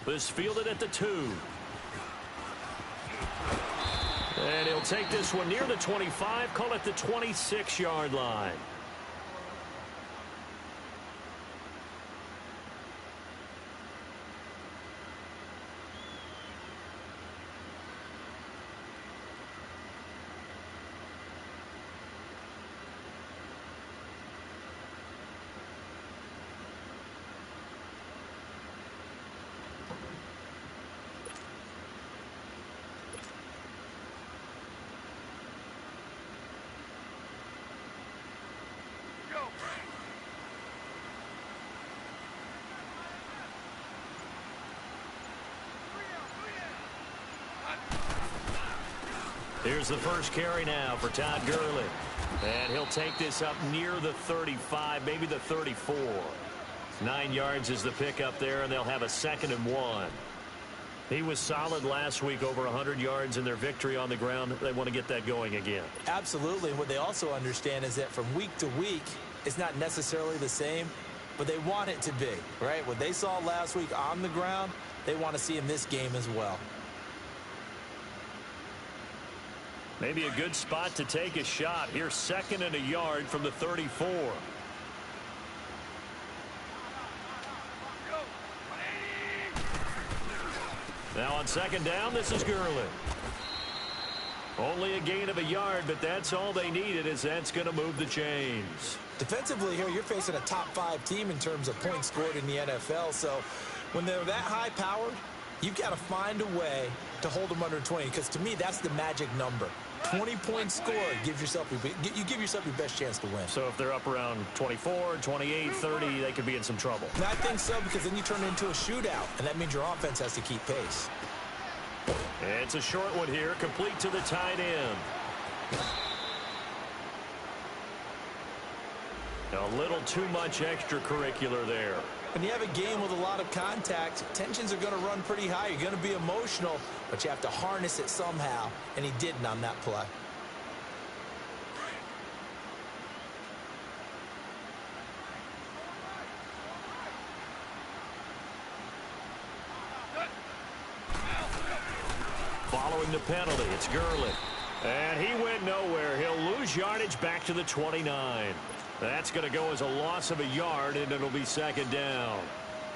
This fielded at the 2. And he'll take this one near the 25, call it the 26-yard line. Here's the first carry now for Todd Gurley. And he'll take this up near the 35, maybe the 34. 9 yards is the pickup there, and they'll have a 2nd and 1. He was solid last week, over 100 yards in their victory on the ground. They want to get that going again. Absolutely. What they also understand is that from week to week, it's not necessarily the same, but they want it to be, right? What they saw last week on the ground, they want to see in this game as well. Maybe a good spot to take a shot. Here's 2nd and a yard from the 34. Now on 2nd down, this is Gurley. Only a gain of a yard, but that's all they needed, as that's going to move the chains. Defensively here, you're facing a top 5 team in terms of points scored in the NFL, so when they're that high-powered, you've got to find a way to hold them under 20, because to me, that's the magic number. 20 points scored, you give yourself your best chance to win. So if they're up around 24, 28, 30, they could be in some trouble. And I think so, because then you turn it into a shootout, and that means your offense has to keep pace. It's a short one here, complete to the tight end. A little too much extracurricular there. When you have a game with a lot of contact, tensions are going to run pretty high. You're going to be emotional, but you have to harness it somehow, and he didn't on that play. Following the penalty, it's Gurley. And he went nowhere. He'll lose yardage back to the 29. That's going to go as a loss of a yard, and it'll be 2nd down.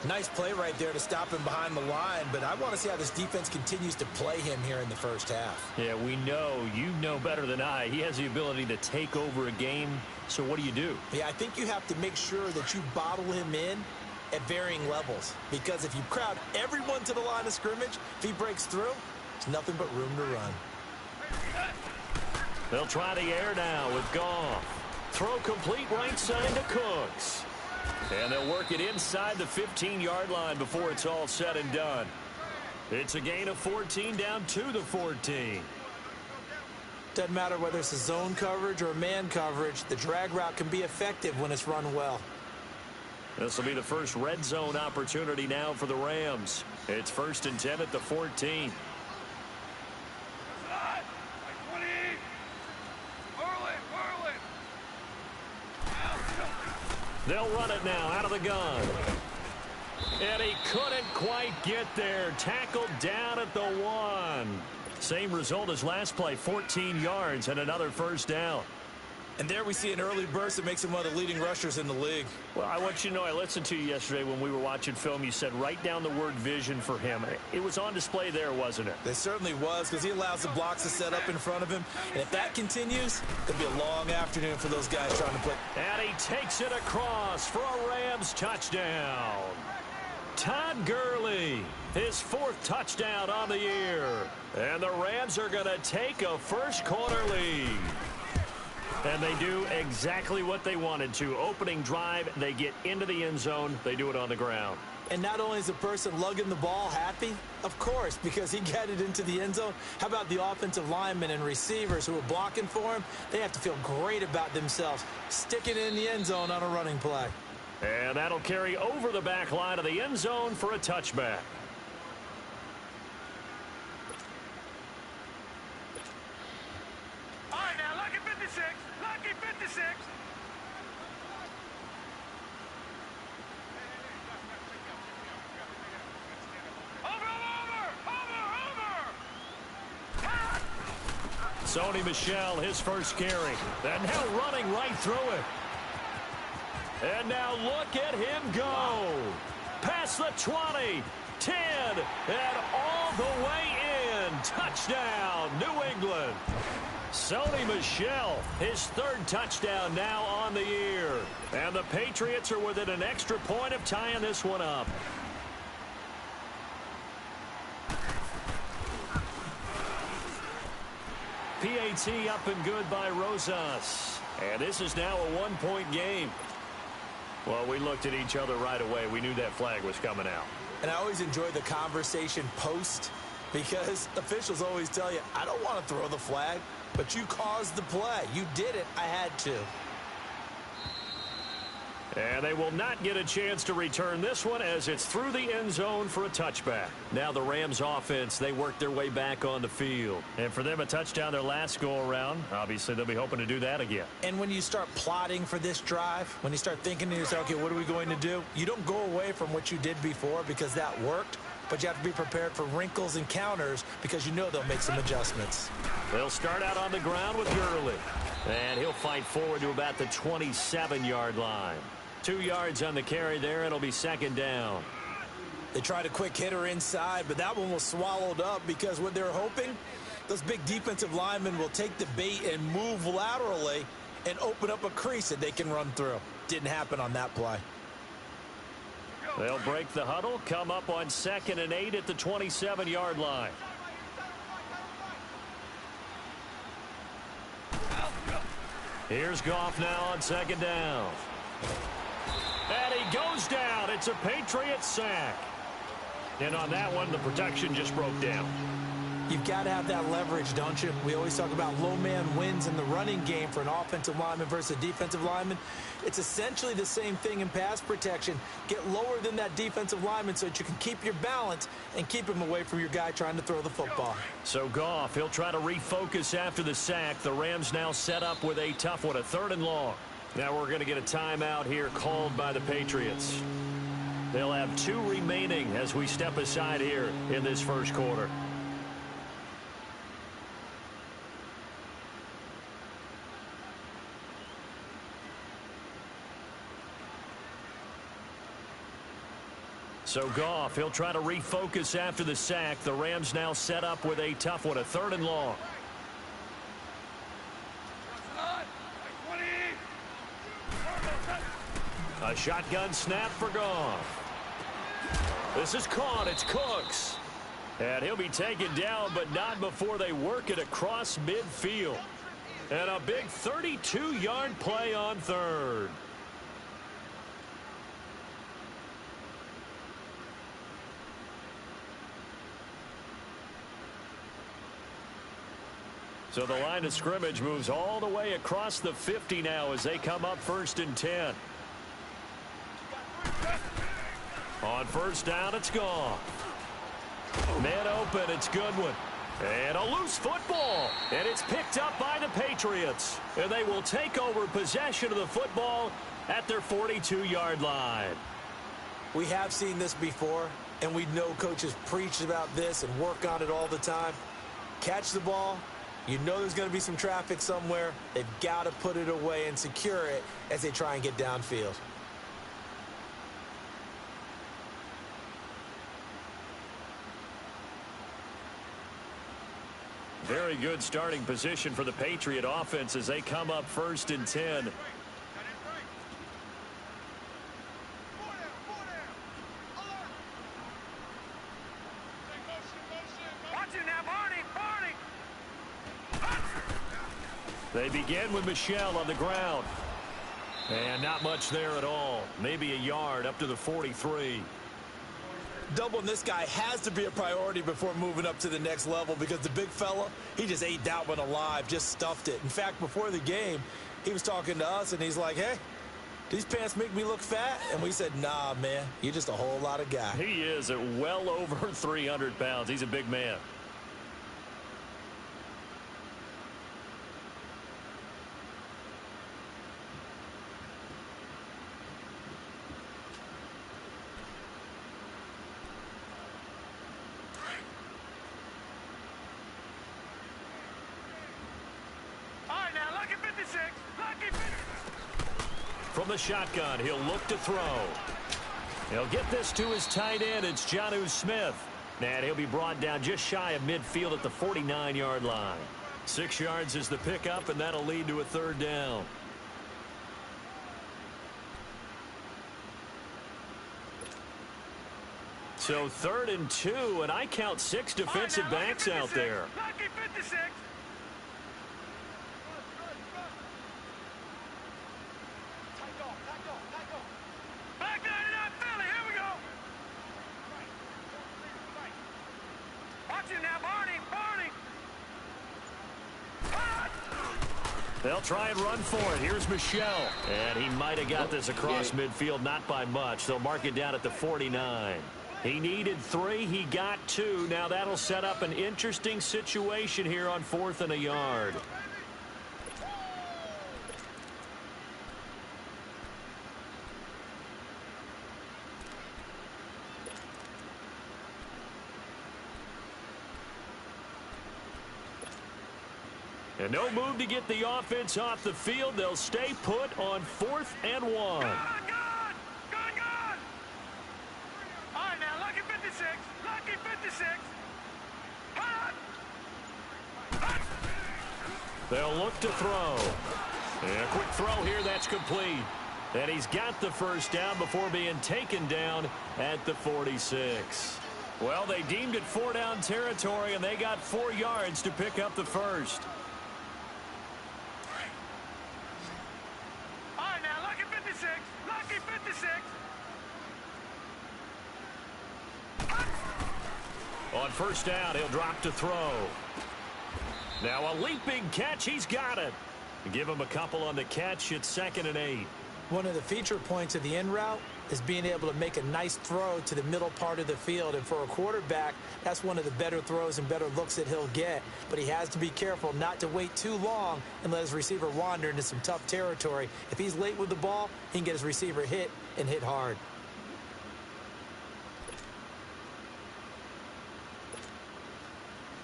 Nice play right there to stop him behind the line, but I want to see how this defense continues to play him here in the first half. Yeah, we know. You know better than I. He has the ability to take over a game, so what do? Yeah, I think you have to make sure that you bottle him in at varying levels, because if you crowd everyone to the line of scrimmage, if he breaks through, there's nothing but room to run. They'll try the air now with Goff. Throw complete right side to Cooks. And they'll work it inside the 15-yard line before it's all said and done. It's a gain of 14 down to the 14. Doesn't matter whether it's a zone coverage or man coverage, the drag route can be effective when it's run well. This will be the first red zone opportunity now for the Rams. It's 1st and 10 at the 14. They'll run it now out of the gun. And he couldn't quite get there. Tackled down at the 1. Same result as last play, 14 yards and another 1st down. And there we see an early burst that makes him one of the leading rushers in the league. Well, I want you to know, I listened to you yesterday when we were watching film. You said write down the word vision for him. It was on display there, wasn't it? It certainly was, because he allows the blocks to set up in front of him. And if that continues, it'll be a long afternoon for those guys trying to play. And he takes it across for a Rams touchdown. Todd Gurley, his 4th touchdown on the year. And the Rams are going to take a first-quarter lead. And they do exactly what they wanted to. Opening drive, they get into the end zone. They do it on the ground. And not only is the person lugging the ball happy, of course, because he got it into the end zone. How about the offensive linemen and receivers who are blocking for him? They have to feel great about themselves, sticking it in the end zone on a running play. And that'll carry over the back line of the end zone for a touchback. All right, now, lucky 56. Lucky 56. Sony Michel, his first carry. And now running right through it. And now look at him go. Past the 20, 10, and all the way in. Touchdown, New England. Sony Michel, his third touchdown now on the year. And the Patriots are within an extra point of tying this one up. PAT up and good by Rosas. And this is now a one-point game. Well, we looked at each other right away. We knew that flag was coming out. And I always enjoy the conversation post because officials always tell you, I don't want to throw the flag, but you caused the play. You did it. I had to. And they will not get a chance to return this one as it's through the end zone for a touchback. Now the Rams offense, they work their way back on the field. And for them, a touchdown their last go-around. Obviously, they'll be hoping to do that again. And when you start plotting for this drive, when you start thinking to yourself, okay, what are we going to do? You don't go away from what you did before because that worked. But you have to be prepared for wrinkles and counters because you know they'll make some adjustments. They'll start out on the ground with Gurley. And he'll fight forward to about the 27-yard line. 2 yards on the carry there. It'll be second down. They tried a quick hitter inside, but that one was swallowed up because what they're hoping, those big defensive linemen will take the bait and move laterally and open up a crease that they can run through. Didn't happen on that play. They'll break the huddle, come up on 2nd and 8 at the 27-yard line. Here's Goff now on 2nd down. And he goes down. It's a Patriots sack. And on that one, the protection just broke down. You've got to have that leverage, don't you? We always talk about low man wins in the running game for an offensive lineman versus a defensive lineman. It's essentially the same thing in pass protection. Get lower than that defensive lineman so that you can keep your balance and keep him away from your guy trying to throw the football. So Goff, he'll try to refocus after the sack. The Rams now set up with a tough one, a 3rd and long. Now we're going to get a timeout here called by the Patriots. They'll have 2 remaining as we step aside here in this first quarter. So Goff, he'll try to refocus after the sack. The Rams now set up with a tough one, a 3rd and long. A shotgun snap for Goff. This is caught. It's Cooks. And he'll be taken down, but not before they work it across midfield. And a big 32-yard play on 3rd. So the line of scrimmage moves all the way across the 50 now as they come up 1st and 10. On 1st down, it's gone. Man open, it's Goodwin. And a loose football. And it's picked up by the Patriots. And they will take over possession of the football at their 42-yard line. We have seen this before, and we know coaches preach about this and work on it all the time. Catch the ball. You know there's going to be some traffic somewhere. They've got to put it away and secure it as they try and get downfield. Very good starting position for the Patriot offense as they come up 1st and 10. They begin with Michel on the ground. And not much there at all. Maybe a yard up to the 43. Doubling this guy has to be a priority before moving up to the next level because the big fella, he just ate that one alive, just stuffed it. In fact, before the game, he was talking to us, and he's like, hey, these pants make me look fat? And we said, nah, man, you're just a whole lot of guy. He is at well over 300 pounds. He's a big man. From the shotgun, he'll look to throw. He'll get this to his tight end. It's Jonnu Smith. And he'll be brought down just shy of midfield at the 49-yard line. 6 yards is the pickup, and that'll lead to a third down. So 3rd and 2, and I count 6 defensive backs out there. Lucky 56. Back 99 Philly, here we go. Watch it now, Barney. They'll try and run for it. Here's Michelle. And he might have got this across midfield, not by much. They'll mark it down at the 49. He needed 3. He got 2. Now that'll set up an interesting situation here on 4th and a yard. And no move to get the offense off the field. They'll stay put on 4th and 1. Good. All right, now, lucky 56. Lucky 56. They'll look to throw. And a quick throw here, that's complete. And he's got the first down before being taken down at the 46. Well, they deemed it 4-down territory, and they got 4 yards to pick up the first. All right, now, lucky 56. Lucky 56. On first down, he'll drop to throw. Now a leaping catch. He's got it. Give him a couple on the catch. It's 2nd and 8. One of the feature points of the in route is being able to make a nice throw to the middle part of the field. And for a quarterback, that's one of the better throws and better looks that he'll get. But he has to be careful not to wait too long and let his receiver wander into some tough territory. If he's late with the ball, he can get his receiver hit and hit hard.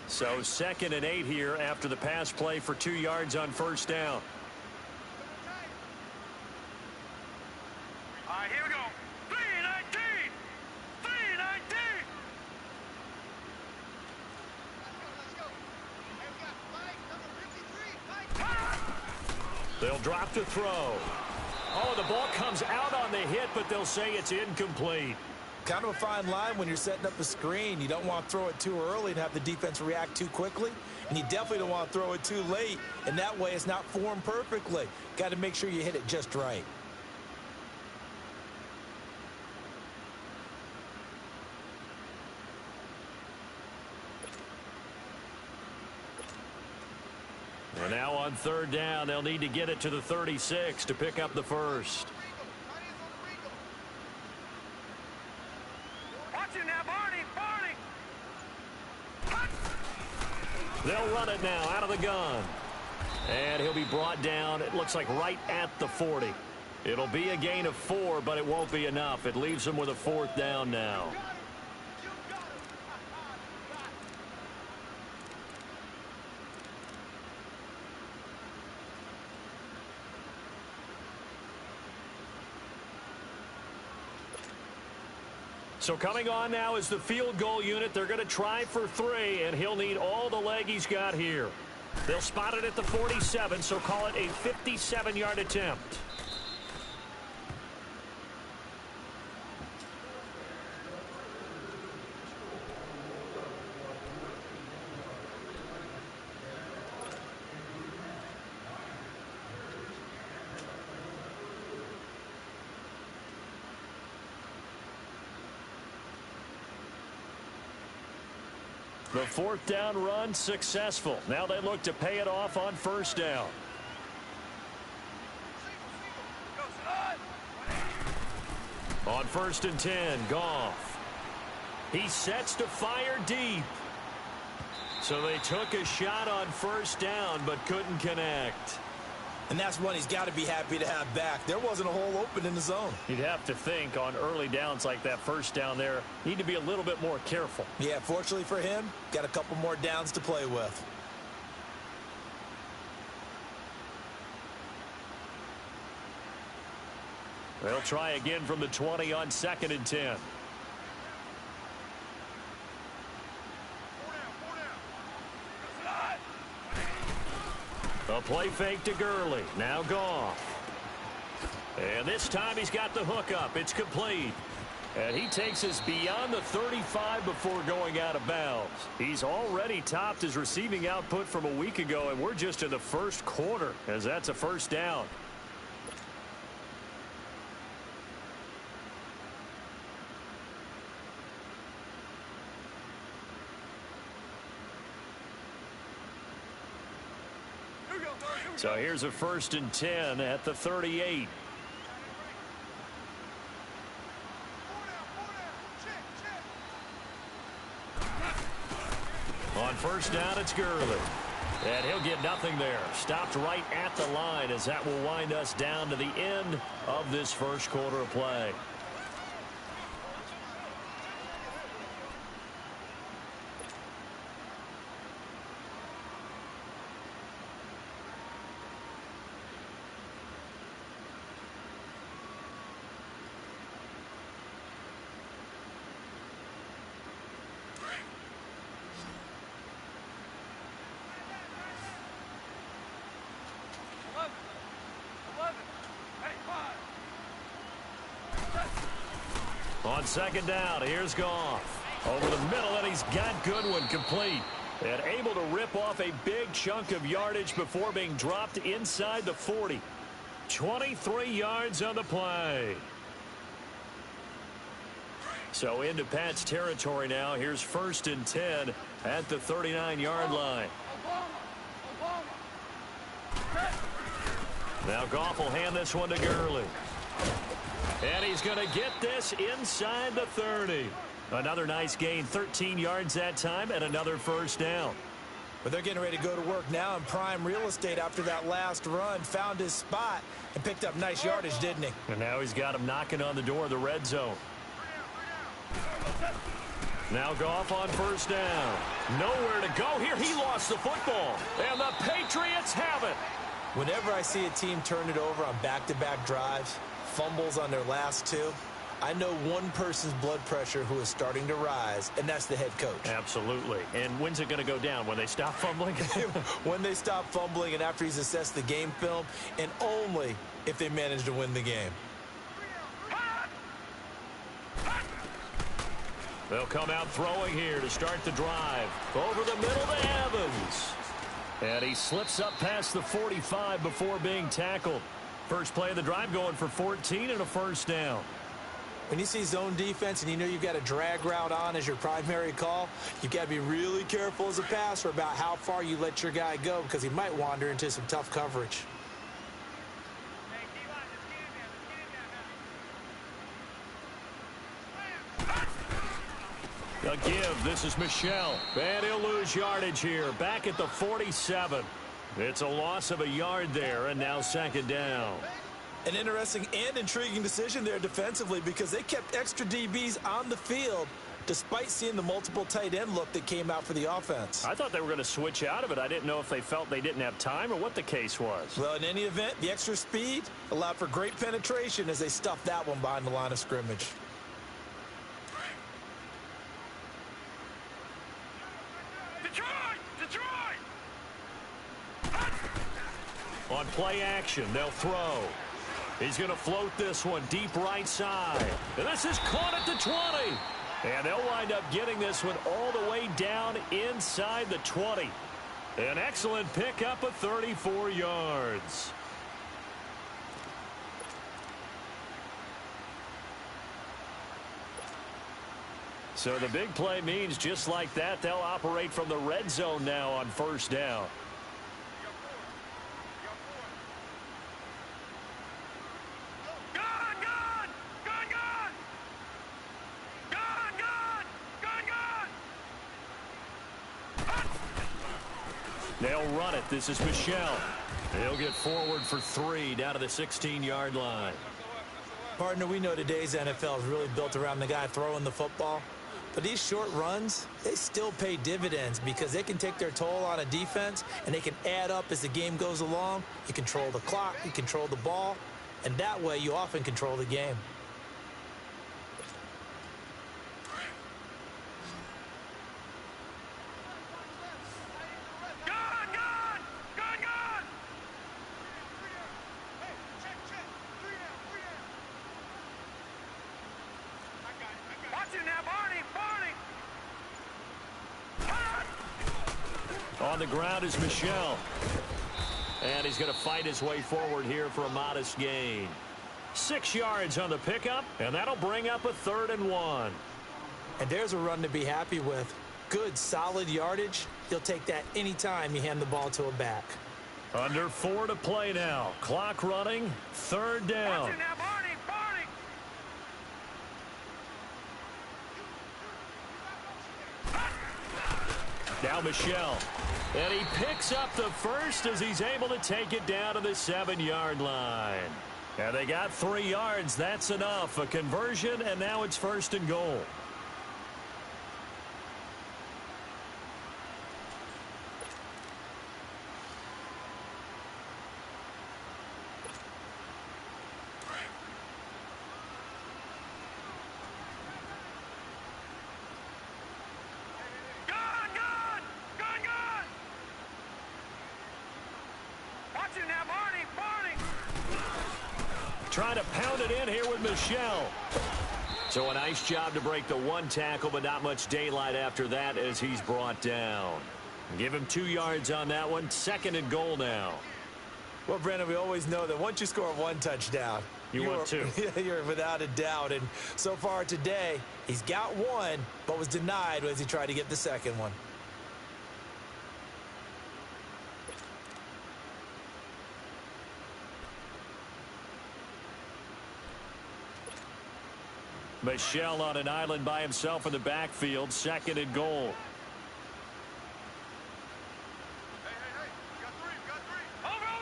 So 2nd and 8 here after the pass play for 2 yards on first down. All right, here we go. 3-19. 3-19. They'll drop to throw. Oh, the ball comes out on the hit, but they'll say it's incomplete. Kind of a fine line when you're setting up a screen. You don't want to throw it too early and have the defense react too quickly. And you definitely don't want to throw it too late. And that way it's not formed perfectly. Got to make sure you hit it just right. And now on 3rd down, they'll need to get it to the 36 to pick up the first. They'll run it now out of the gun. And he'll be brought down, it looks like right at the 40. It'll be a gain of 4, but it won't be enough. It leaves them with a 4th down now. So coming on now is the field goal unit. They're going to try for 3, and he'll need all the leg he's got here. They'll spot it at the 47, so call it a 57-yard attempt. The 4th down run successful. Now they look to pay it off on first down. On 1st and 10, Goff. He sets to fire deep. So they took a shot on first down but couldn't connect. And that's one he's got to be happy to have back. There wasn't a hole open in the zone. You'd have to think on early downs like that first down there, need to be a little bit more careful. Yeah, fortunately for him, got a couple more downs to play with. They'll try again from the 20 on 2nd and 10. A play fake to Gurley. Now Goff. And this time he's got the hook up. It's complete. And he takes us beyond the 35 before going out of bounds. He's already topped his receiving output from a week ago, and we're just in the first quarter as that's a first down. So here's a 1st and 10 at the 38. On 1st down, it's Gurley. And he'll get nothing there. Stopped right at the line as that will wind us down to the end of this first quarter of play. On 2nd down, here's Goff. Over the middle, and he's got Goodwin complete. And able to rip off a big chunk of yardage before being dropped inside the 40. 23 yards on the play. So into Pat's territory now. Here's 1st and 10 at the 39-yard line. Now Goff will hand this one to Gurley. And he's going to get this inside the 30. Another nice gain, 13 yards that time, and another first down. But they're getting ready to go to work now in prime real estate after that last run. Found his spot and picked up nice yardage, didn't he? And now he's got him knocking on the door of the red zone. Now Goff on 1st down. Nowhere to go here. He lost the football. And the Patriots have it. Whenever I see a team turn it over on back-to-back drives, fumbles on their last two, I know one person's blood pressure who is starting to rise, and that's the head coach. Absolutely. And when's it going to go down? When they stop fumbling? When they stop fumbling and after he's assessed the game film, and only if they manage to win the game. They'll come out throwing here to start the drive. Over the middle to Evans. And he slips up past the 45 before being tackled. First play of the drive going for 14 and a first down. When you see zone defense and you know you've got a drag route on as your primary call, you've got to be really careful as a passer about how far you let your guy go because he might wander into some tough coverage. A give. This is Michel. And he'll lose yardage here. Back at the 47. It's a loss of a yard there, and now 2nd down. An interesting and intriguing decision there defensively because they kept extra DBs on the field despite seeing the multiple tight end look that came out for the offense. I thought they were going to switch out of it. I didn't know if they felt they didn't have time or what the case was. Well, in any event, the extra speed allowed for great penetration as they stuffed that one behind the line of scrimmage. On play action, they'll throw. He's going to float this one deep right side. And this is caught at the 20. And they'll wind up getting this one all the way down inside the 20. An excellent pickup of 34 yards. So the big play means just like that, they'll operate from the red zone now on 1st down. They'll run it. This is Michel. He'll get forward for 3 down to the 16-yard line. Partner, we know today's NFL is really built around the guy throwing the football. But these short runs, they still pay dividends because they can take their toll on a defense and they can add up as the game goes along. You control the clock, you control the ball, and that way you often control the game. On the ground is Michel. And he's going to fight his way forward here for a modest gain. 6 yards on the pickup, and that'll bring up a 3rd and 1. And there's a run to be happy with. Good, solid yardage. He'll take that anytime you hand the ball to a back. Under 4 to play now. Clock running, 3rd down. Now Michel. And he picks up the first as he's able to take it down to the 7-yard line. And they got 3 yards. That's enough. A conversion, and now it's 1st and goal. Trying to pound it in here with Michel. So a nice job to break the 1 tackle, but not much daylight after that as he's brought down. Give him 2 yards on that one. 2nd and goal now. Well, Brandon, we always know that once you score 1 touchdown, you want 2. You're without a doubt. And so far today, he's got 1, but was denied as he tried to get the 2nd one. Michel on an island by himself in the backfield. 2nd and goal. Hey, you got 3. Over.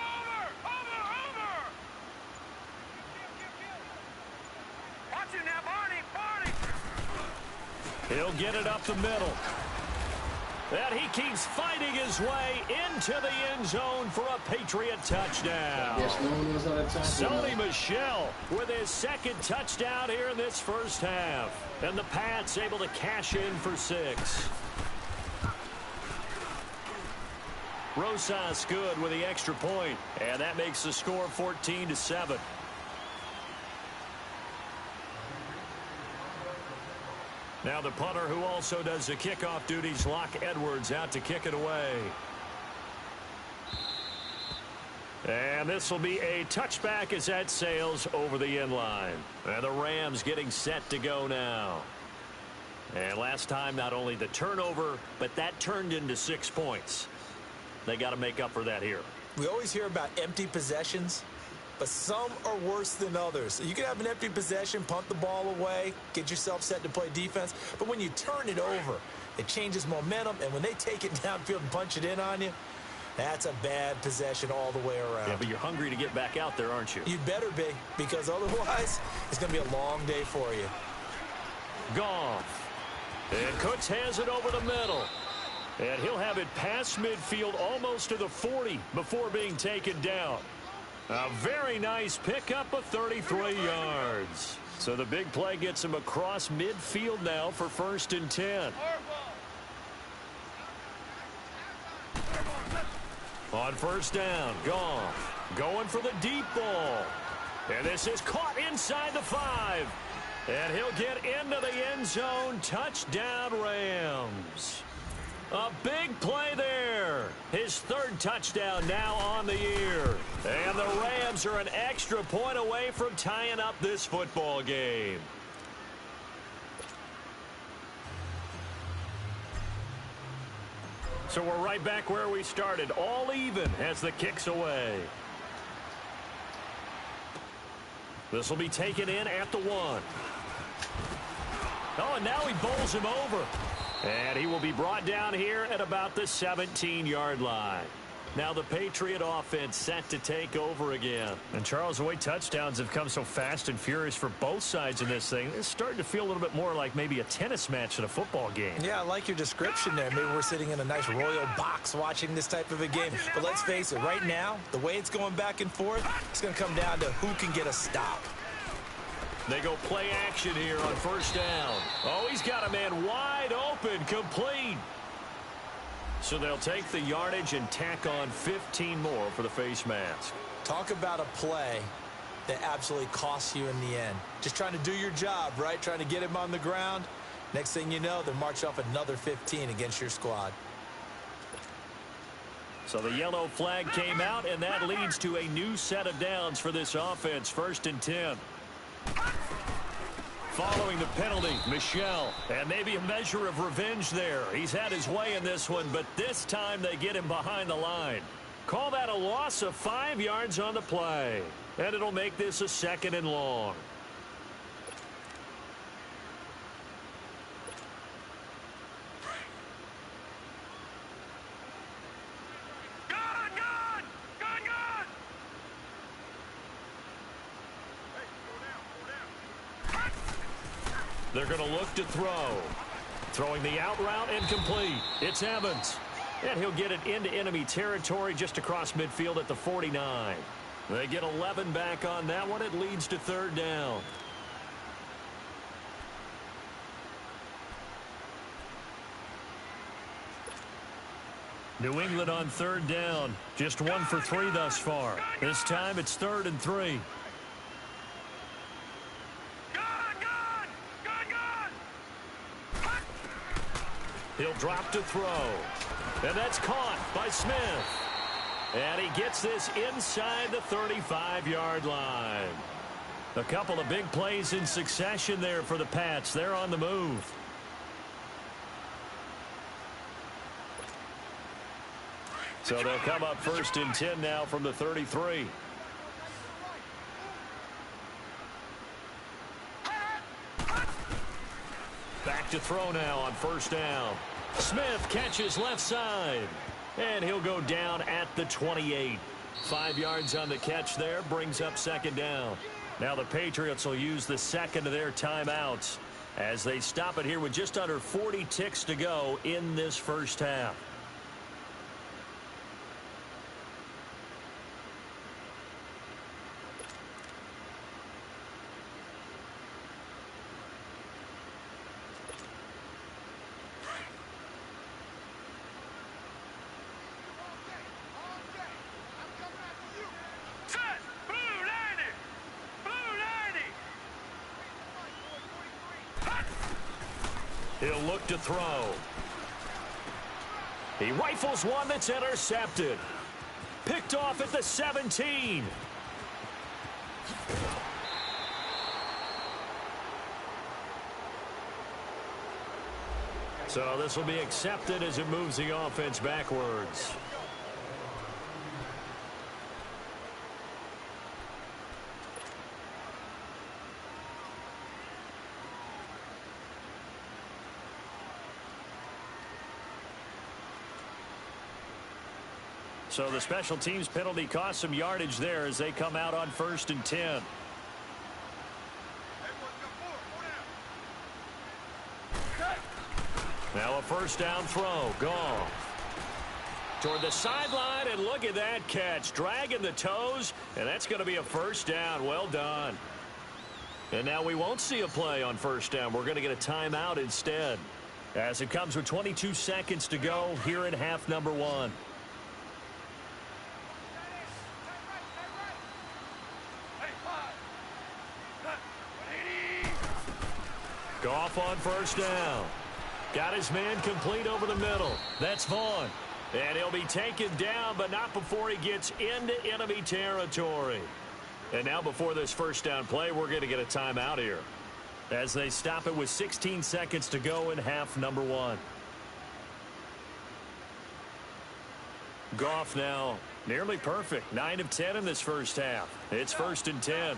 Watch it now, Barney. He'll get it up the middle. And he keeps fighting his way into the end zone for a Patriot touchdown. Sony Michel with his 2nd touchdown here in this first half. And the Pats able to cash in for 6. Rosas good with the extra point. And that makes the score 14-7. Now the punter, who also does the kickoff duties, Locke Edwards, out to kick it away. And this will be a touchback as that sails over the end line. And the Rams getting set to go now. And last time, not only the turnover, but that turned into 6 points. They got to make up for that here. We always hear about empty possessions, but some are worse than others. You can have an empty possession, punt the ball away, get yourself set to play defense. But when you turn it over, it changes momentum. And when they take it downfield and punch it in on you, that's a bad possession all the way around. Yeah, but you're hungry to get back out there, aren't you? You'd better be, because otherwise it's going to be a long day for you. Goff. And Cooks has it over the middle. And he'll have it past midfield almost to the 40 before being taken down. A very nice pickup of 33 yards. So the big play gets him across midfield now for 1st and 10. On 1st down, Goff going for the deep ball. And this is caught inside the 5. And he'll get into the end zone. Touchdown, Rams. A big play there. His 3rd touchdown now on the year. And the Rams are an extra point away from tying up this football game. So we're right back where we started. All even as the kick's away. This will be taken in at the 1. Oh, and now he bowls him over. And he will be brought down here at about the 17-yard line. Now the Patriot offense set to take over again. And Charles, the way touchdowns have come so fast and furious for both sides in this thing, it's starting to feel a little bit more like maybe a tennis match in a football game. Yeah, I like your description there. Maybe we're sitting in a nice royal box watching this type of a game. But let's face it, right now, the way it's going back and forth, it's going to come down to who can get a stop. They go play action here on first down. Oh, he's got a man wide open, complete. So they'll take the yardage and tack on 15 more for the face mask. Talk about a play that absolutely costs you in the end. Just trying to do your job, right? Trying to get him on the ground. Next thing you know, they'll march off another 15 against your squad. So the yellow flag came out, and that leads to a new set of downs for this offense. First and 10. Following the penalty, Michel, and maybe a measure of revenge there. He's had his way in this one, but this time they get him behind the line. Call that a loss of 5 yards on the play, and it'll make this a 2nd and long. They're going to look to throw. Throwing the out route and complete. It's Evans. And he'll get it into enemy territory just across midfield at the 49. They get 11 back on that one. It leads to 3rd down. New England on 3rd down. Just 1 for 3 thus far. This time it's 3rd and 3. He'll drop to throw. And that's caught by Smith. And he gets this inside the 35-yard line. A couple of big plays in succession there for the Pats. They're on the move. So they'll come up 1st and 10 now from the 33. Back to throw now on 1st down. Smith catches left side. And he'll go down at the 28. 5 yards on the catch there. Brings up 2nd down. Now the Patriots will use the 2nd of their timeouts as they stop it here with just under 40 ticks to go in this first half. He'll look to throw. He rifles one that's intercepted. Picked off at the 17. So this will be accepted as it moves the offense backwards. So the special teams penalty cost some yardage there as they come out on 1st and 10. Now a 1st down throw. Goff toward the sideline, and look at that catch. Dragging the toes, and that's going to be a 1st down. Well done. And now we won't see a play on 1st down. We're going to get a timeout instead, as it comes with 22 seconds to go here in half number 1. Goff on 1st down. Got his man complete over the middle. That's Vaughn. And he'll be taken down, but not before he gets into enemy territory. And now before this 1st down play, we're going to get a timeout here, as they stop it with 16 seconds to go in half number 1. Goff now nearly perfect. 9 of 10 in this first half. It's 1st and 10.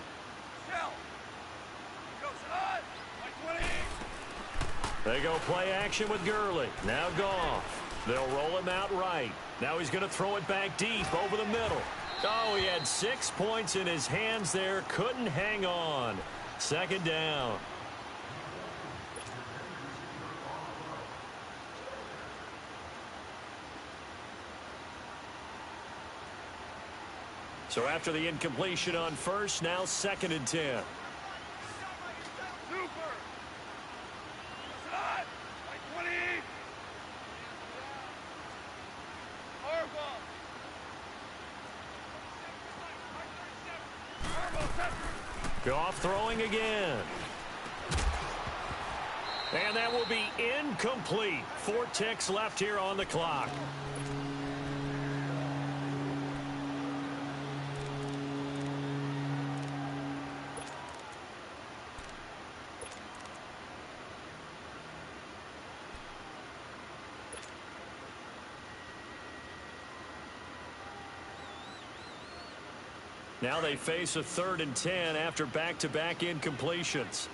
They go play action with Gurley. Now Goff. They'll roll him out right. Now he's going to throw it back deep over the middle. Oh, he had 6 points in his hands there. Couldn't hang on. Second down. So after the incompletion on first, now 2nd and 10. Goff throwing again. And that will be incomplete. 4 ticks left here on the clock. Now they face a 3rd and 10 after back-to-back incompletions.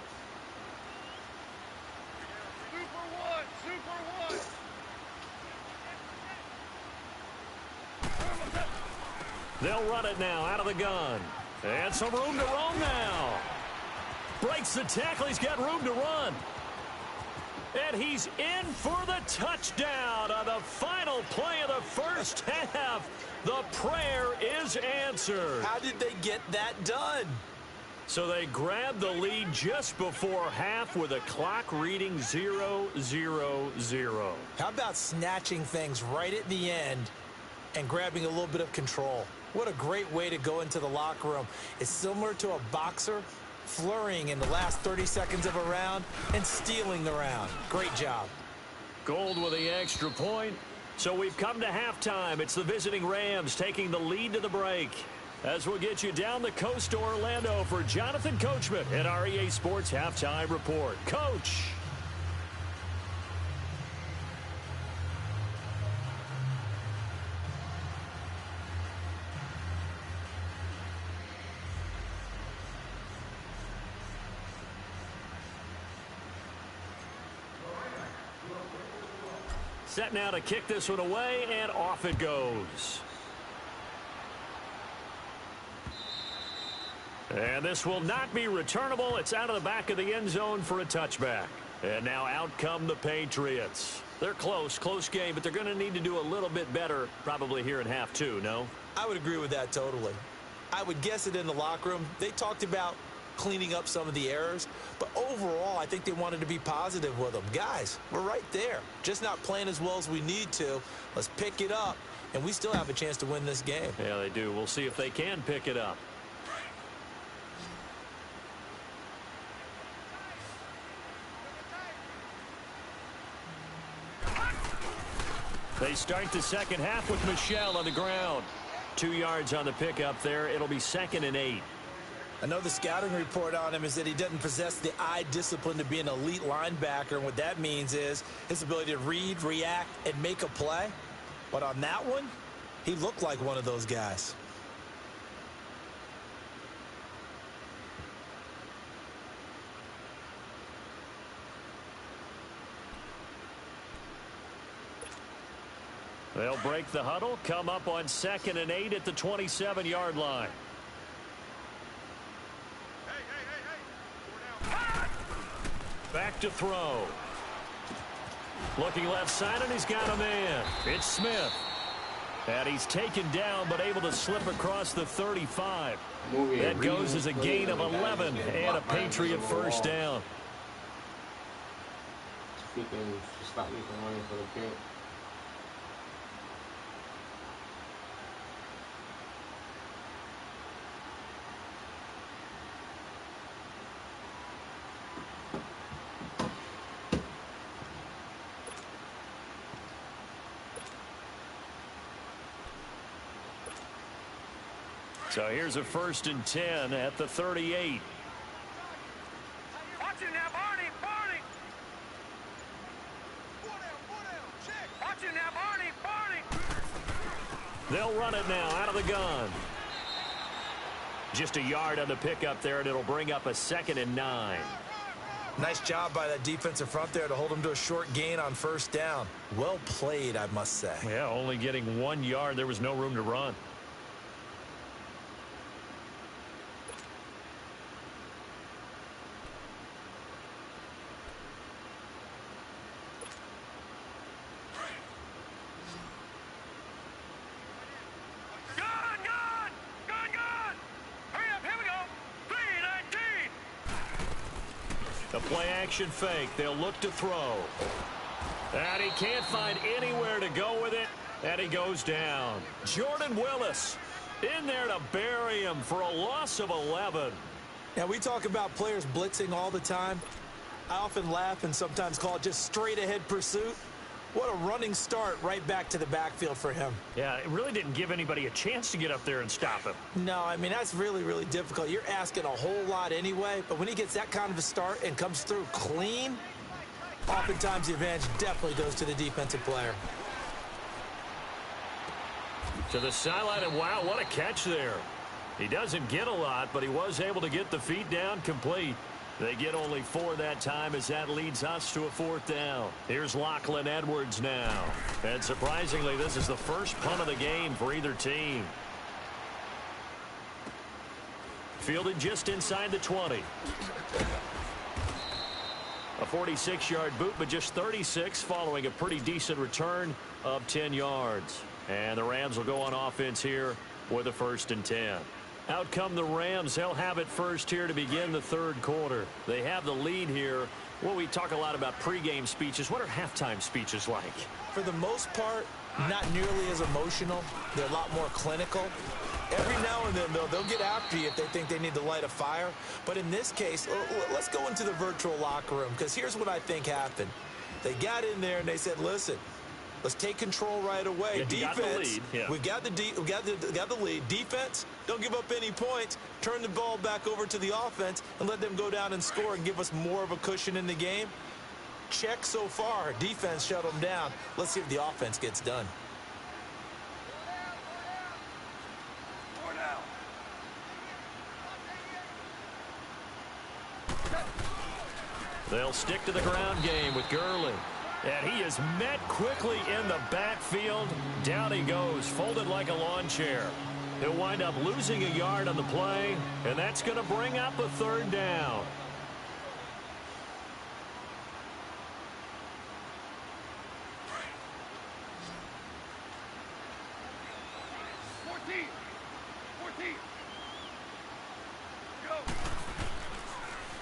They'll run it now out of the gun. And some room to roam now. Breaks the tackle. He's got room to run. And he's in for the touchdown on the final play of the first half. The prayer is answered. How did they get that done? So they grabbed the lead just before half with a clock reading 0-0-0. How about snatching things right at the end and grabbing a little bit of control? What a great way to go into the locker room. It's similar to a boxer flurrying in the last 30 seconds of a round and stealing the round. Great job. Gold with the extra point. So we've come to halftime. It's the visiting Rams taking the lead to the break. As we'll get you down the coast to Orlando for Jonathan Coachman at our EA Sports Halftime Report. Coach. Set now to kick this one away, and off it goes. And this will not be returnable. It's out of the back of the end zone for a touchback. And now out come the Patriots. They're close game, but they're going to need to do a little bit better probably here in half two, no? I would agree with that totally. I would guess it in the locker room. They talked about cleaning up some of the errors, but overall I think they wanted to be positive with them. Guys, we're right there, just not playing as well as we need to. Let's pick it up, and we still have a chance to win this game. Yeah, they do. We'll see if they can pick it up. They start the second half with Michel on the ground. 2 yards on the pickup there. It'll be 2nd and 8. Another scouting report on him is that he doesn't possess the eye discipline to be an elite linebacker. And what that means is his ability to read, react, and make a play. But on that one, he looked like one of those guys. They'll break the huddle, come up on 2nd and 8 at the 27-yard line. Back to throw. Looking left side, and he's got a man. It's Smith. And he's taken down, but able to slip across the 35. That goes as a gain of 11 and a Patriot first down. So here's a 1st and 10 at the 38. Watch him now, Barney! Barney! Watch him now, Barney! Barney! They'll run it now out of the gun. Just a yard on the pickup there, and it'll bring up a 2nd and 9. Nice job by that defensive front there to hold him to a short gain on first down. Well played, I must say. Yeah, only getting 1 yard. There was no room to run. The play-action fake. They'll look to throw. And he can't find anywhere to go with it. And he goes down. Jordan Willis in there to bury him for a loss of 11. Now, we talk about players blitzing all the time. I often laugh and sometimes call it just straight-ahead pursuit. What a running start right back to the backfield for him. Yeah, it really didn't give anybody a chance to get up there and stop him. No, I mean, that's really, really difficult. You're asking a whole lot anyway, but when he gets that kind of a start and comes through clean, oftentimes the advantage definitely goes to the defensive player. To the sideline, and wow, what a catch there. He doesn't get a lot, but he was able to get the feet down complete. They get only 4 that time as that leads us to a 4th down. Here's Lachlan Edwards now. And surprisingly, this is the first punt of the game for either team. Fielded just inside the 20. A 46-yard boot, but just 36 following a pretty decent return of 10 yards. And the Rams will go on offense here with a 1st and 10. Out come the Rams. They'll have it first here to begin the 3rd quarter. They have the lead here. Well, we talk a lot about pregame speeches. What are halftime speeches like? For the most part, not nearly as emotional. They're a lot more clinical. Every now and then, they'll get after you if they think they need to light a fire. But in this case, let's go into the virtual locker room, because here's what I think happened. They got in there and they said, listen, let's take control right away. Yeah, Defense, we got the lead. Defense, don't give up any points. Turn the ball back over to the offense and let them go down and score and give us more of a cushion in the game. Check so far. Defense shut them down. Let's see if the offense gets done. They'll stick to the ground game with Gurley. And he is met quickly in the backfield. Down he goes, folded like a lawn chair. He'll wind up losing a yard on the play, and that's going to bring up a 3rd down.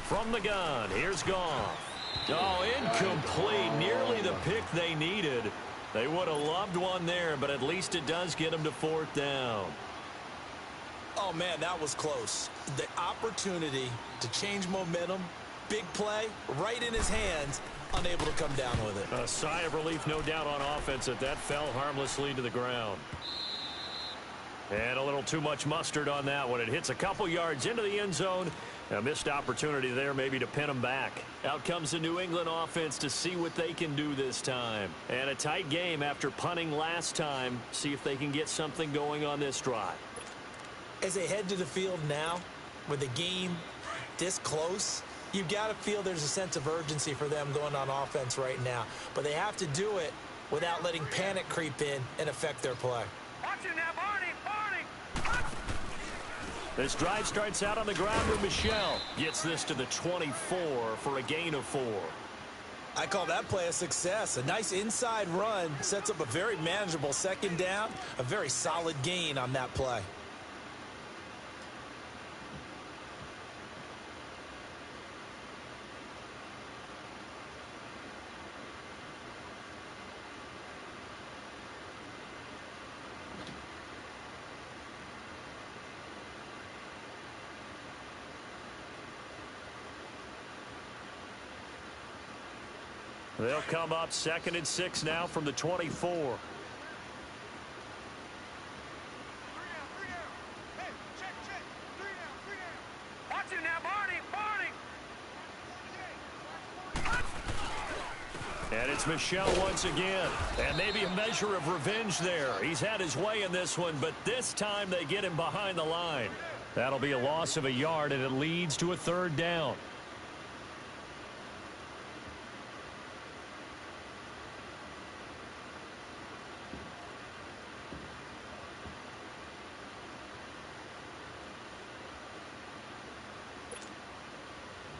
From the gun, here's Goff. Oh, incomplete. Nearly the pick they needed. They would have loved one there, but at least it does get them to 4th down. Oh, man, that was close. The opportunity to change momentum, big play, right in his hands, unable to come down with it. A sigh of relief, no doubt, on offense that fell harmlessly to the ground. And a little too much mustard on that one. It hits a couple yards into the end zone. A missed opportunity there maybe to pin them back. Out comes the New England offense to see what they can do this time. And a tight game after punting last time. See if they can get something going on this drive. As they head to the field now, with the game this close, you've got to feel there's a sense of urgency for them going on offense right now. But they have to do it without letting panic creep in and affect their play. Watch it now, Barney! This drive starts out on the ground with Michel. Gets this to the 24 for a gain of 4. I call that play a success. A nice inside run sets up a very manageable 2nd down. A very solid gain on that play. They'll come up 2nd and 6 now from the 24. Watch it now, Barney! And it's Michel once again. And maybe a measure of revenge there. He's had his way in this one, but this time they get him behind the line. That'll be a loss of a yard, and it leads to a 3rd down.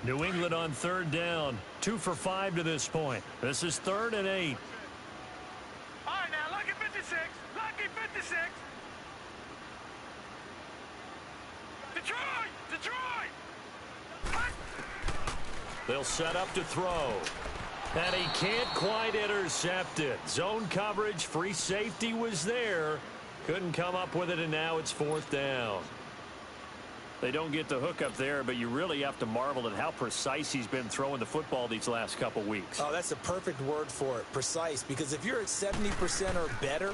New England on third down. 2 for 5 to this point. This is 3rd and 8. All right, now, lucky 56. Lucky 56. Detroit! Detroit! They'll set up to throw. And he can't quite intercept it. Zone coverage, free safety was there. Couldn't come up with it, and now it's 4th down. They don't get the hook up there, but you really have to marvel at how precise he's been throwing the football these last couple weeks. Oh, that's the perfect word for it, precise. Because if you're at 70% or better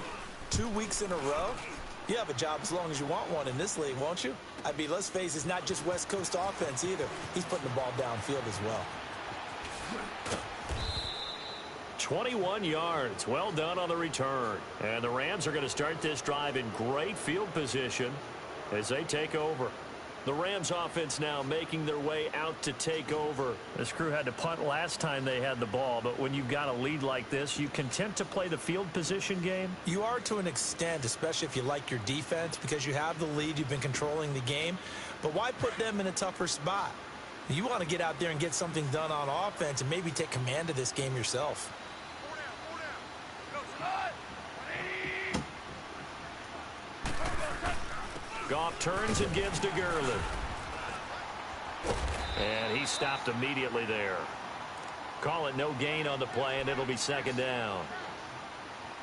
2 weeks in a row, you have a job as long as you want one in this league, won't you? I mean, let's face it, it's not just West Coast offense either. He's putting the ball downfield as well. 21 yards. Well done on the return. And the Rams are going to start this drive in great field position as they take over. The Rams offense now making their way out to take over. This crew had to punt last time they had the ball, but when you've got a lead like this, you content to play the field position game? You are to an extent, especially if you like your defense, because you have the lead, you've been controlling the game. But why put them in a tougher spot? You want to get out there and get something done on offense and maybe take command of this game yourself. Goff turns and gives to Gurley. And he stopped immediately there. Call it no gain on the play, and it'll be 2nd down.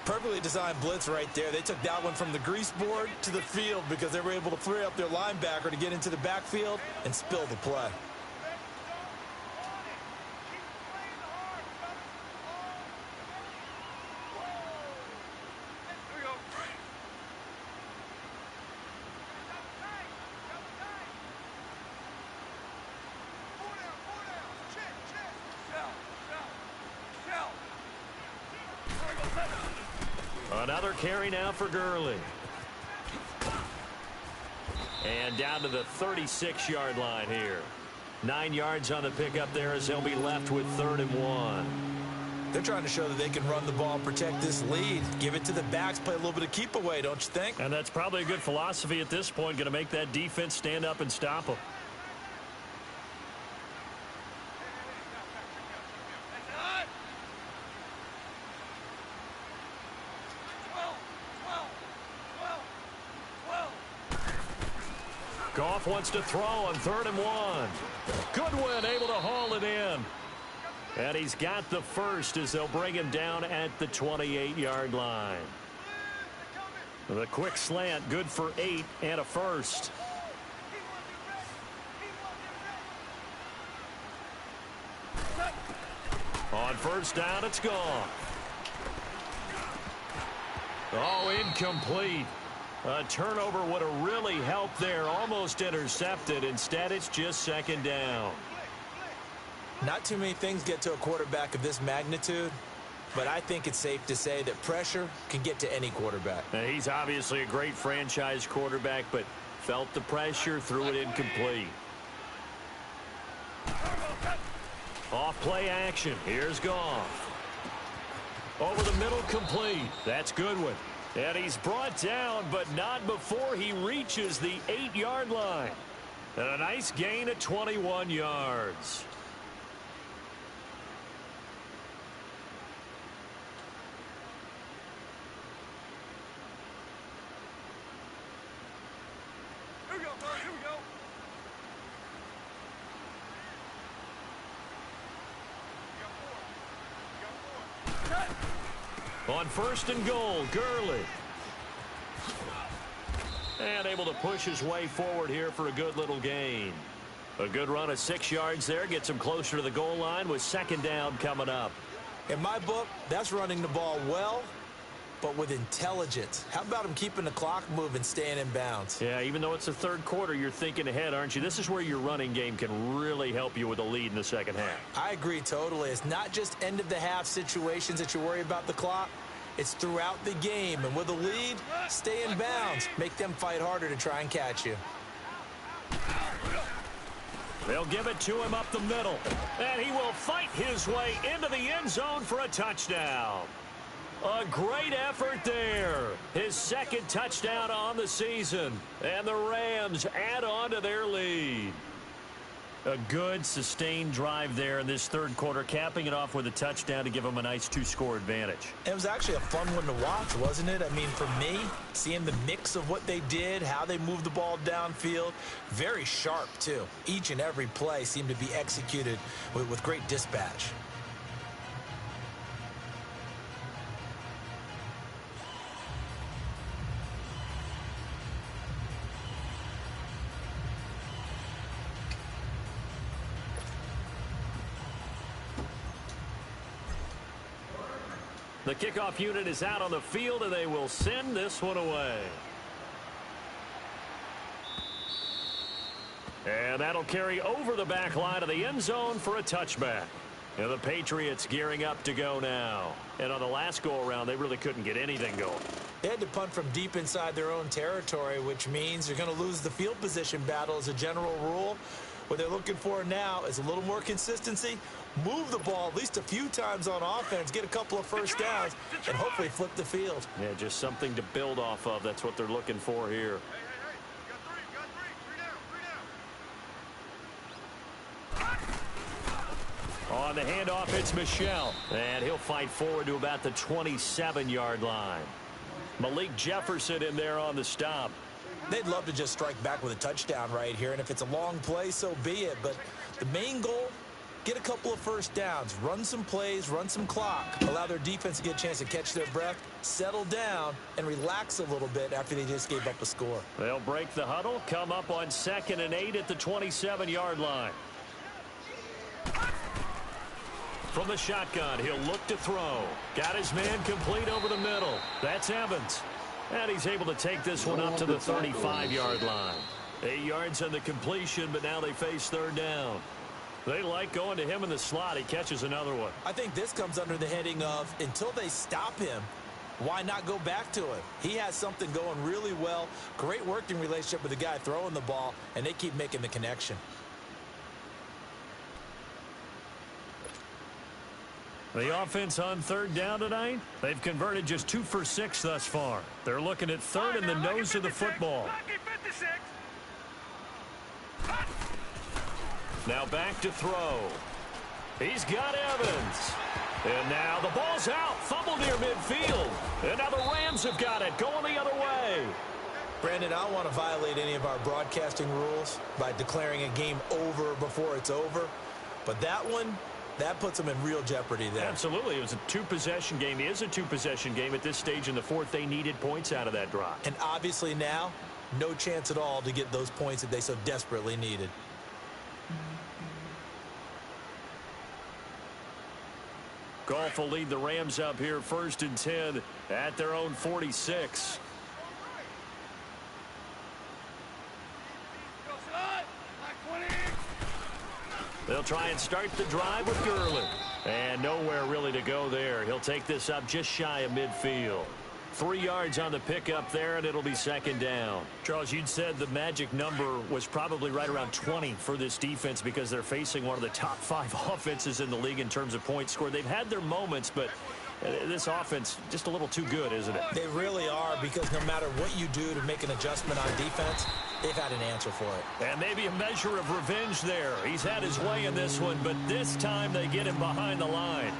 Perfectly designed blitz right there. They took that one from the grease board to the field because they were able to free up their linebacker to get into the backfield and spill the play. Another carry now for Gurley. And down to the 36-yard line here. 9 yards on the pickup there as they'll be left with 3rd and 1. They're trying to show that they can run the ball, protect this lead, give it to the backs, play a little bit of keep away, don't you think? And that's probably a good philosophy at this point, going to make that defense stand up and stop them. Goff wants to throw on 3rd and 1. Goodwin able to haul it in. And he's got the first as they'll bring him down at the 28-yard line. The quick slant, good for 8 and a first. On 1st down, it's gone. Oh, incomplete. A turnover would have really helped there. Almost intercepted. Instead, it's just 2nd down. Not too many things get to a quarterback of this magnitude, but I think it's safe to say that pressure can get to any quarterback. Now, he's obviously a great franchise quarterback, but felt the pressure, threw it incomplete. Off play action. Here's Goff. Over the middle, complete. That's Goodwin. And he's brought down, but not before he reaches the 8-yard line. And a nice gain of 21 yards. Here we go, Bird. Here we go. On 1st and goal, Gurley. And able to push his way forward here for a good little gain. A good run of 6 yards there. Gets him closer to the goal line with 2nd down coming up. In my book, that's running the ball well, but with intelligence. How about him keeping the clock moving, staying in bounds? Yeah, even though it's the 3rd quarter, you're thinking ahead, aren't you? This is where your running game can really help you with a lead in the 2nd half. I agree totally. It's not just end-of-the-half situations that you worry about the clock. It's throughout the game. And with a lead, stay in bounds. Make them fight harder to try and catch you. They'll give it to him up the middle. And he will fight his way into the end zone for a touchdown. A great effort there. His 2nd touchdown on the season. And the Rams add on to their lead. A good, sustained drive there in this third quarter, capping it off with a touchdown to give them a nice two-score advantage. It was actually a fun one to watch, wasn't it? I mean, for me, seeing the mix of what they did, how they moved the ball downfield, very sharp, too. Each and every play seemed to be executed with great dispatch. The kickoff unit is out on the field, and they will send this one away. And that'll carry over the back line of the end zone for a touchback. And the Patriots gearing up to go now. And on the last go-around, they really couldn't get anything going. They had to punt from deep inside their own territory, which means they're going to lose the field position battle as a general rule. What they're looking for now is a little more consistency, move the ball at least a few times on offense, get a couple of first downs, and hopefully flip the field. Yeah, just something to build off of. That's what they're looking for here. On the handoff, it's Michel. And he'll fight forward to about the 27-yard line. Malik Jefferson in there on the stop. They'd love to just strike back with a touchdown right here, and if it's a long play, so be it. But the main goal, get a couple of first downs, run some plays, run some clock, allow their defense to get a chance to catch their breath, settle down, and relax a little bit after they just gave up a score. They'll break the huddle, come up on 2nd and 8 at the 27-yard line. From the shotgun, he'll look to throw. Got his man complete over the middle. That's Evans. And he's able to take this one up to the 35-yard line. 8 yards on the completion, but now they face third down. They like going to him in the slot. He catches another one. I think this comes under the heading of, until they stop him, why not go back to him? He has something going really well. Great working relationship with the guy throwing the ball, and they keep making the connection. The offense on third down tonight, they've converted just 2 for 6 thus far. They're looking at third in the nose of the football. Now back to throw. He's got Evans. And now the ball's out. Fumble near midfield. And now the Rams have got it, going the other way. Brandon, I don't want to violate any of our broadcasting rules by declaring a game over before it's over. But that one, that puts them in real jeopardy there. Absolutely. It was a two-possession game. It is a two-possession game at this stage in the fourth. They needed points out of that drive. And obviously now, no chance at all to get those points that they so desperately needed. Goff will lead the Rams up here 1st and 10 at their own 46. They'll try and start the drive with Gurley. And nowhere really to go there. He'll take this up just shy of midfield. 3 yards on the pickup there, and it'll be 2nd down. Charles, you'd said the magic number was probably right around 20 for this defense because they're facing one of the top 5 offenses in the league in terms of points scored. They've had their moments, but this offense just a little too good, isn't it? They really are, because no matter what you do to make an adjustment on defense, they've had an answer for it. And maybe a measure of revenge there. He's had his way in this one, but this time they get him behind the line.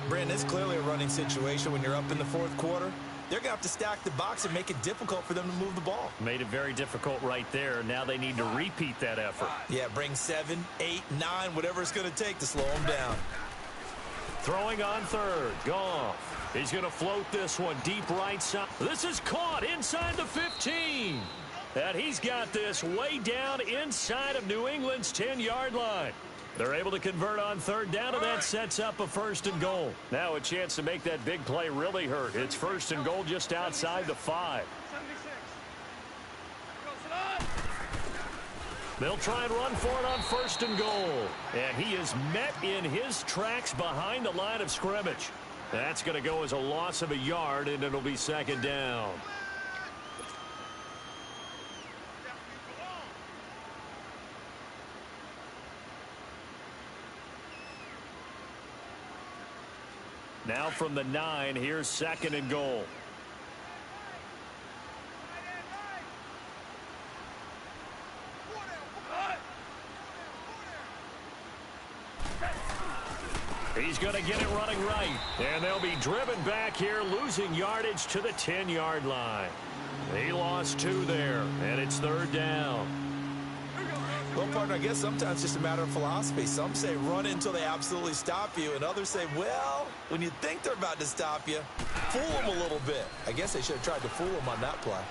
Brandon, it's clearly a running situation when you're up in the fourth quarter. They're going to have to stack the box and make it difficult for them to move the ball. Made it very difficult right there. Now they need to repeat that effort. Yeah, bring 7, 8, 9, whatever it's going to take to slow them down. Throwing on third. Goff. He's going to float this one deep right side. This is caught inside the 15. And he's got this way down inside of New England's 10-yard line. They're able to convert on third down, and that sets up a 1st and goal. Now a chance to make that big play really hurt. It's 1st and goal just outside the 5. They'll try and run for it on 1st and goal. And he is met in his tracks behind the line of scrimmage. That's going to go as a loss of a yard, and it'll be 2nd down. Now from the 9, here's 2nd and goal. He's going to get it running right. And they'll be driven back here, losing yardage to the 10-yard line. He lost 2 there, and it's 3rd down. Well, partner, I guess sometimes it's just a matter of philosophy. Some say run until they absolutely stop you, and others say, well, when you think they're about to stop you, fool them a little bit. I guess they should have tried to fool them on that play.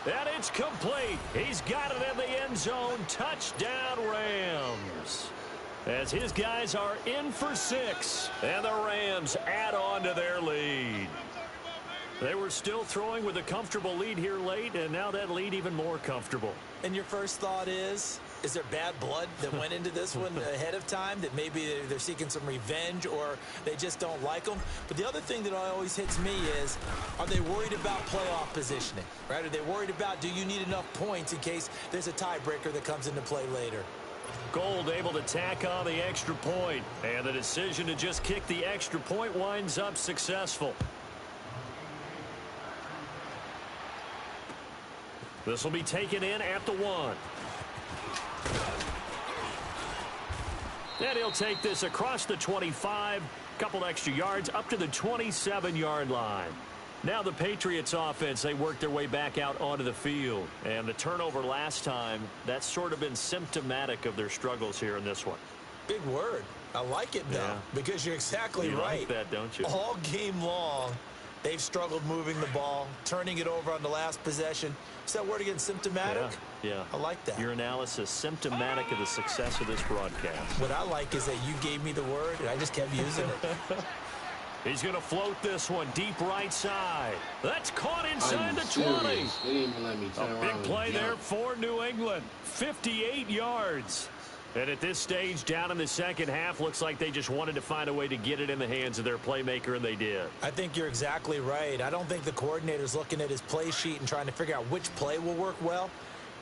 And it's complete. He's got it in the end zone. Touchdown, Rams. As his guys are in for 6, and the Rams add on to their lead. They were still throwing with a comfortable lead here late, and now that lead even more comfortable. And your first thought is there bad blood that went into this one ahead of time, that maybe they're seeking some revenge or they just don't like them? But the other thing that always hits me is, are they worried about playoff positioning, right? Are they worried about, do you need enough points in case there's a tiebreaker that comes into play later? Gold able to tack on the extra point, and the decision to just kick the extra point winds up successful. This will be taken in at the 1. And he'll take this across the 25, couple extra yards up to the 27-yard line. Now the Patriots offense, they work their way back out onto the field. And the turnover last time, that's sort of been symptomatic of their struggles here in this one. Big word. I like it, though, because you're exactly right. You like that, don't you? All game long, they've struggled moving the ball, turning it over on the last possession. Is that word again, symptomatic? Yeah. I like that. Your analysis, symptomatic of the success of this broadcast. What I like is that you gave me the word, and I just kept using it. He's going to float this one deep right side. That's caught inside the 20. They didn't even let me turn A big play there for New England. 58 yards. And at this stage, down in the second half, looks like they just wanted to find a way to get it in the hands of their playmaker, and they did. I think you're exactly right. I don't think the coordinator's looking at his play sheet and trying to figure out which play will work well.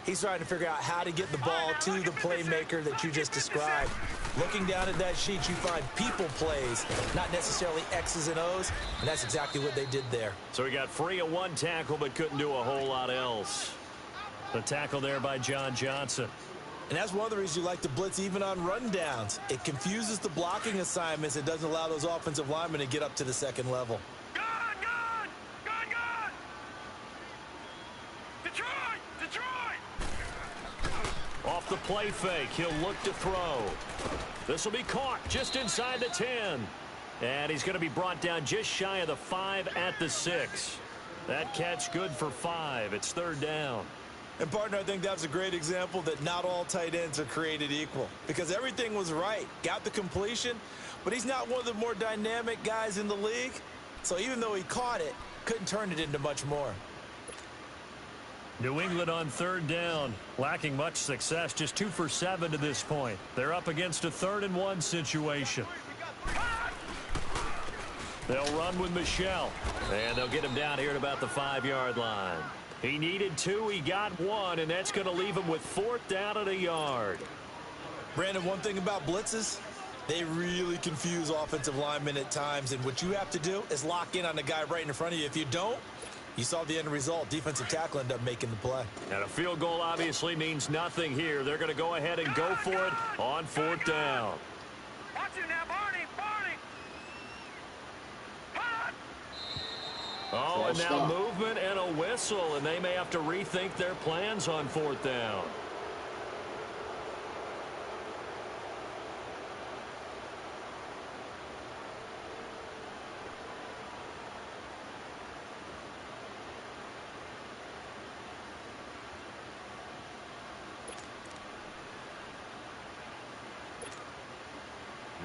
He's trying to figure out how to get the ball to the playmaker that you just described. Looking down at that sheet, you find people plays, not necessarily X's and O's, and that's exactly what they did there. So he got free of 1 tackle but couldn't do a whole lot else. The tackle there by John Johnson. And that's one of the reasons you like to blitz even on rundowns. It confuses the blocking assignments. It doesn't allow those offensive linemen to get up to the second level. Gone! Detroit! Off the play fake, he'll look to throw. This will be caught just inside the 10. And he's going to be brought down just shy of the 5 at the 6. That catch good for 5. It's 3rd down. And, partner, I think that's a great example that not all tight ends are created equal, because everything was right. Got the completion, but he's not one of the more dynamic guys in the league. So even though he caught it, couldn't turn it into much more. New England on 3rd down, lacking much success, just 2 for 7 to this point. They're up against a 3rd and 1 situation. They'll run with Michelle, and they'll get him down here at about the 5-yard line. He needed 2, he got 1, and that's going to leave him with 4th down at a yard. Brandon, one thing about blitzes, they really confuse offensive linemen at times, and what you have to do is lock in on the guy right in front of you. If you don't, you saw the end result. Defensive tackle ended up making the play. And a field goal obviously means nothing here. They're going to go ahead and go for it on 4th down. Watch it now, Barney! Oh, and now movement and a whistle, and they may have to rethink their plans on 4th down.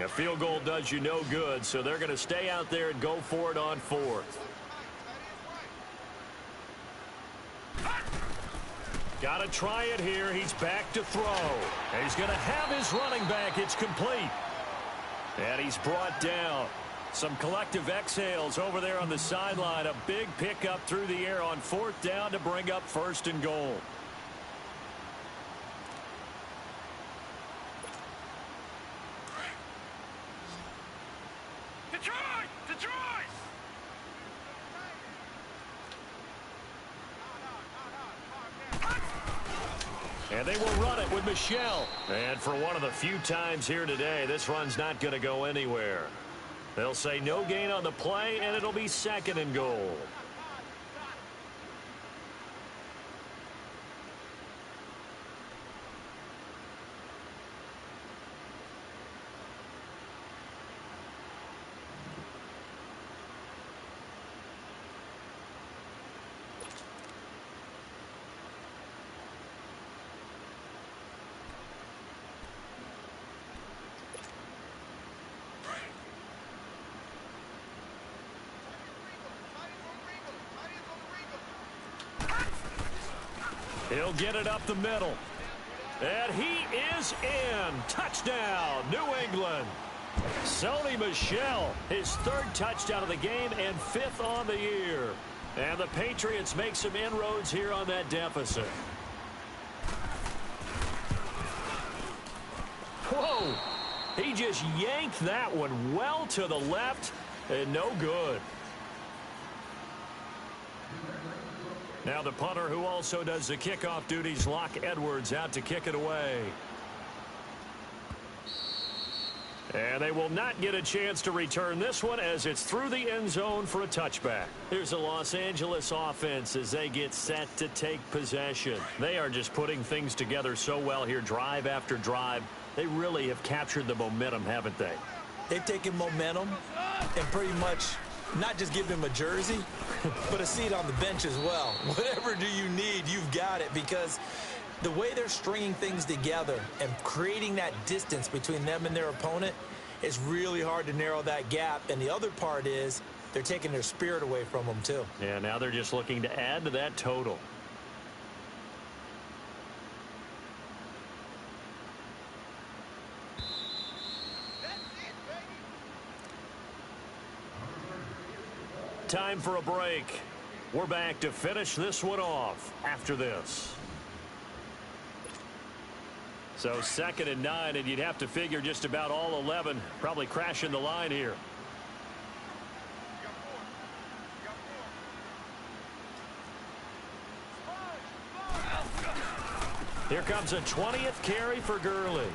A field goal does you no good, so they're going to stay out there and go for it on 4th. Got to try it here. He's back to throw. And he's going to have his running back. It's complete. And he's brought down. Some collective exhales over there on the sideline. A big pickup through the air on 4th down to bring up 1st and goal. Detroit! And they will run it with Michelle. And for one of the few times here today, this run's not going to go anywhere. They'll say no gain on the play, and it'll be 2nd and goal. He'll get it up the middle. And he is in. Touchdown, New England. Sony Michel, his 3rd touchdown of the game and 5th on the year. And the Patriots make some inroads here on that deficit. Whoa. He just yanked that one well to the left and no good. Now the punter, who also does the kickoff duties, Locke Edwards, out to kick it away. And they will not get a chance to return this one as it's through the end zone for a touchback. Here's the Los Angeles offense as they get set to take possession. They are just putting things together so well here, drive after drive. They really have captured the momentum, haven't they? They've taken momentum and pretty much not just give him a jersey, but a seat on the bench as well. Whatever do you need, you've got it, because the way they're stringing things together and creating that distance between them and their opponent, it's really hard to narrow that gap. And the other part is they're taking their spirit away from them too. Yeah, now they're just looking to add to that total. Time for a break. We're back to finish this one off after this. So 2nd and 9, and you'd have to figure just about all 11 probably crashing the line here. Here comes a 20th carry for Gurley.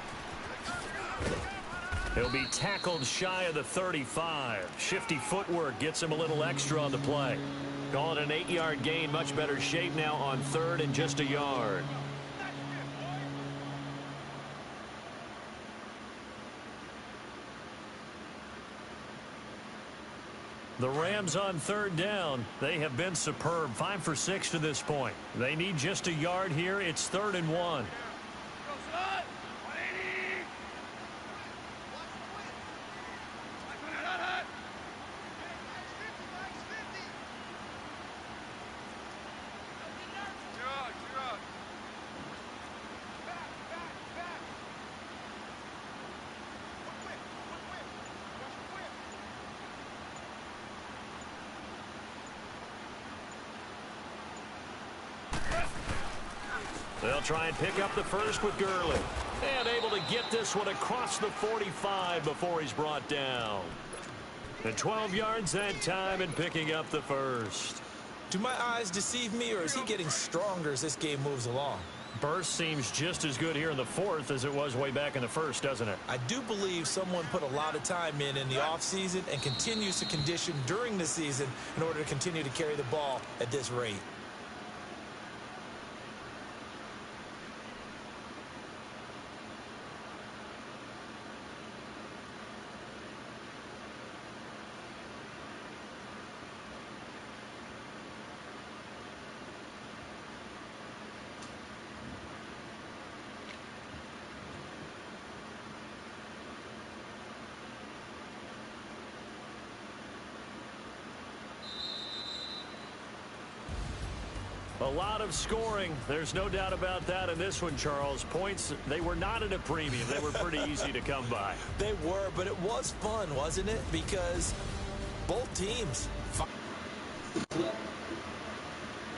He'll be tackled shy of the 35. Shifty footwork gets him a little extra on the play. Call it an 8-yard gain. Much better shape now on 3rd and just a yard. The Rams on 3rd down. They have been superb. 5 for 6 to this point. They need just a yard here. It's 3rd and 1. They'll try and pick up the first with Gurley. And able to get this one across the 45 before he's brought down. And 12 yards that time and picking up the first. Do my eyes deceive me, or is he getting stronger as this game moves along? Burst seems just as good here in the 4th as it was way back in the 1st, doesn't it? I do believe someone put a lot of time in the offseason and continues to condition during the season in order to continue to carry the ball at this rate. A lot of scoring. There's no doubt about that in this one, Charles. Points, they were not at a premium. They were pretty easy to come by. They were, but it was fun, wasn't it? Because both teams